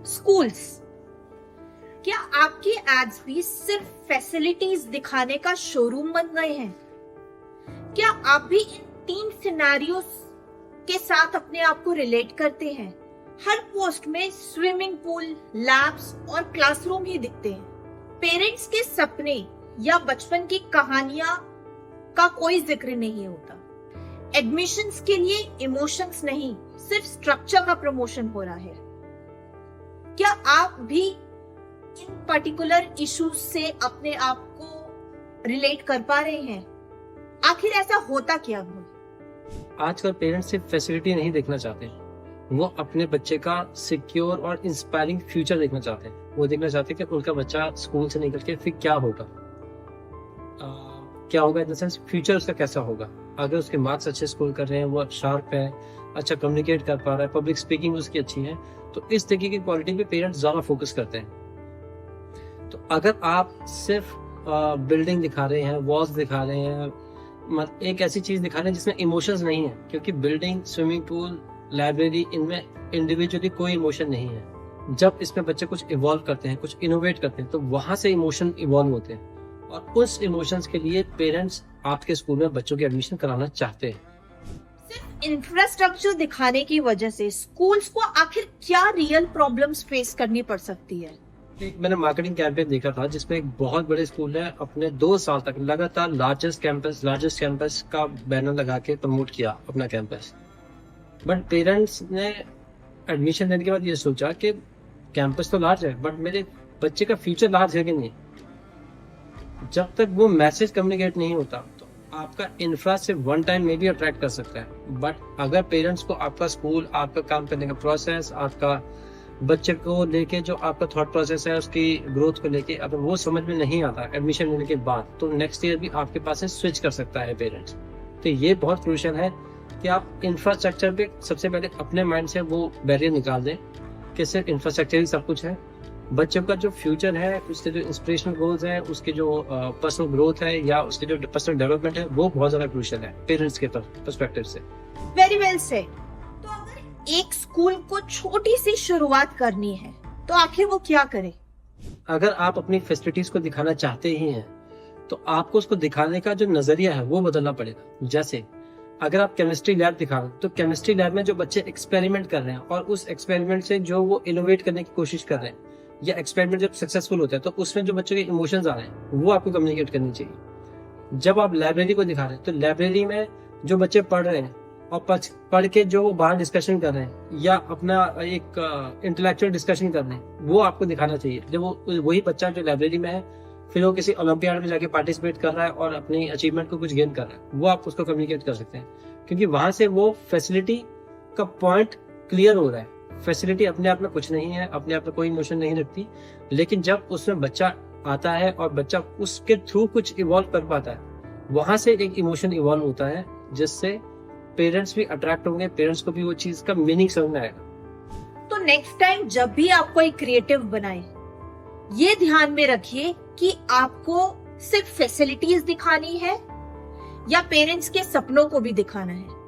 Schools, क्या आपके ads भी सिर्फ फैसिलिटीज दिखाने का शोरूम बन गए हैं? क्या आप भी इन 3 सिनेरियोस के साथ अपने आप को रिलेट करते हैं? हर पोस्ट में स्विमिंग पूल, लैब्स और क्लासरूम ही दिखते हैं। पेरेंट्स के सपने या बचपन की कहानियां का कोई जिक्र नहीं होता। एडमिशंस के लिए इमोशंस नहीं, सिर्फ स्ट्रक्चर का प्रमोशन हो रहा है। क्या आप भी इन पर्टिकुलर इश्यूज से अपने आप को रिलेट कर पा रहे हैं? आखिर ऐसा होता क्या है? आजकल पेरेंट्स सिर्फ फैसिलिटी नहीं देखना चाहते, वो अपने बच्चे का सिक्योर और इंस्पायरिंग फ्यूचर देखना चाहते हैं। वो देखना चाहते हैं कि उनका बच्चा स्कूल से निकल के फिर क्या होगा, क्या होगा इन द सेंस फ्यूचर उसका कैसा होगा। अगर उसके मार्क्स अच्छे स्कोर कर रहे हैं, वो शार्प है, अच्छा कम्युनिकेट कर पा रहा है, पब्लिक स्पीकिंग उसकी अच्छी है, तो इस तरीके की क्वालिटी पे पेरेंट्स ज्यादा फोकस करते हैं। तो अगर आप सिर्फ बिल्डिंग दिखा रहे हैं, वॉल्स दिखा रहे हैं, एक ऐसी चीज दिखा रहे हैं जिसमें इमोशंस नहीं है, क्योंकि बिल्डिंग, स्विमिंग पूल, लाइब्रेरी, इनमें इंडिविजुअली कोई इमोशन नहीं है। जब इसमें बच्चे कुछ इवॉल्व करते हैं, कुछ इनोवेट करते हैं, तो वहां से इमोशन इवॉल्व होते हैं, और उस इमोशंस के लिए पेरेंट्स आपके स्कूल में बच्चों की एडमिशन कराना चाहते हैं। सिर्फ इंफ्रास्ट्रक्चर दिखाने की वजह से स्कूल्स को आखिर क्या रियल प्रॉब्लम्स फेस करनी पड़ सकती है? मैंने मार्केटिंग कैंपेन देखा था जिसमें एक बहुत बड़े स्कूल ने अपने 2 साल तक लगातार लार्जेस्ट कैंपस का बैनर लगा के प्रमोट किया अपना कैंपस। बट पेरेंट्स ने एडमिशन लेने के बाद ये सोचा कि कैंपस तो लार्ज है, बट मेरे बच्चे का फ्यूचर लार्ज है कि नहीं। जब तक वो मैसेज कम्युनिकेट नहीं होता तो आपका इंफ्रा सिर्फ वन टाइम में भी अट्रैक्ट कर सकता है। बट अगर पेरेंट्स को आपका स्कूल, आपका काम करने का प्रोसेस, आपका बच्चे को लेके जो आपका थॉट प्रोसेस है, उसकी ग्रोथ को लेके अगर वो समझ में नहीं आता एडमिशन लेने के बाद, तो नेक्स्ट ईयर भी आपके पास से स्विच कर सकता है पेरेंट्स। तो ये बहुत क्रूशियल है कि आप इंफ्रास्ट्रक्चर पे सबसे पहले अपने माइंड से वो बैरियर निकाल दें कि सिर्फ इंफ्रास्ट्रक्चर ही सब कुछ है। बच्चों का जो फ्यूचर है, उसके जो इंस्पिरेशनल गोल्स हैं, उसके जो पर्सनल ग्रोथ है या उसके जो पर्सनल डेवलपमेंट है, वो बहुत ज्यादा क्रूशियल है पेरेंट्स के पर्सपेक्टिव से। Very well said. तो अगर एक स्कूल को छोटी सी शुरुआत करनी है तो आखिर वो क्या करे? अगर आप अपनी फैसिलिटीज को दिखाना चाहते ही हैं, तो आपको उसको दिखाने का जो नजरिया है वो बदलना पड़ेगा। जैसे अगर आप केमिस्ट्री लैब दिखा रहे हैं, तो केमिस्ट्री लैब में जो बच्चे एक्सपेरिमेंट कर रहे हैं और उस एक्सपेरिमेंट से जो वो इनोवेट करने की कोशिश कर रहे हैं, या एक्सपेरिमेंट जब सक्सेसफुल होता है तो उसमें जो बच्चों के इमोशंस आ रहे हैं वो आपको कम्युनिकेट करनी चाहिए। जब आप लाइब्रेरी को दिखा रहे हैं, तो लाइब्रेरी में जो बच्चे पढ़ रहे हैं और पढ़ के जो वो बाहर डिस्कशन कर रहे हैं या अपना एक इंटेलेक्चुअल डिस्कशन कर रहे हैं, वो आपको दिखाना चाहिए। जब वो वही बच्चा जो लाइब्रेरी में है, फिर वो किसी ओलंपियाड में जाके पार्टिसिपेट कर रहा है और अपनी अचीवमेंट को कुछ गेन कर रहा है, वो आप उसको कम्युनिकेट कर सकते हैं, क्योंकि वहां से वो फैसिलिटी का पॉइंट क्लियर हो रहा है। फैसिलिटी अपने आप में कुछ नहीं है, अपने आप में कोई इमोशन नहीं रखती, लेकिन जब उसमें बच्चा आता है और बच्चा उसके थ्रू कुछ इवॉल्व कर पाता है, वहां से एक इमोशन इवॉल्व होता है, जिससे पेरेंट्स भी अट्रैक्ट होंगे, पेरेंट्स को भी वो चीज का मीनिंग समझ में आएगा। तो नेक्स्ट टाइम जब भी आप कोई क्रिएटिव बनाए, ये ध्यान में रखिए कि आपको सिर्फ फैसिलिटीज दिखानी है या पेरेंट्स के सपनों को भी दिखाना है।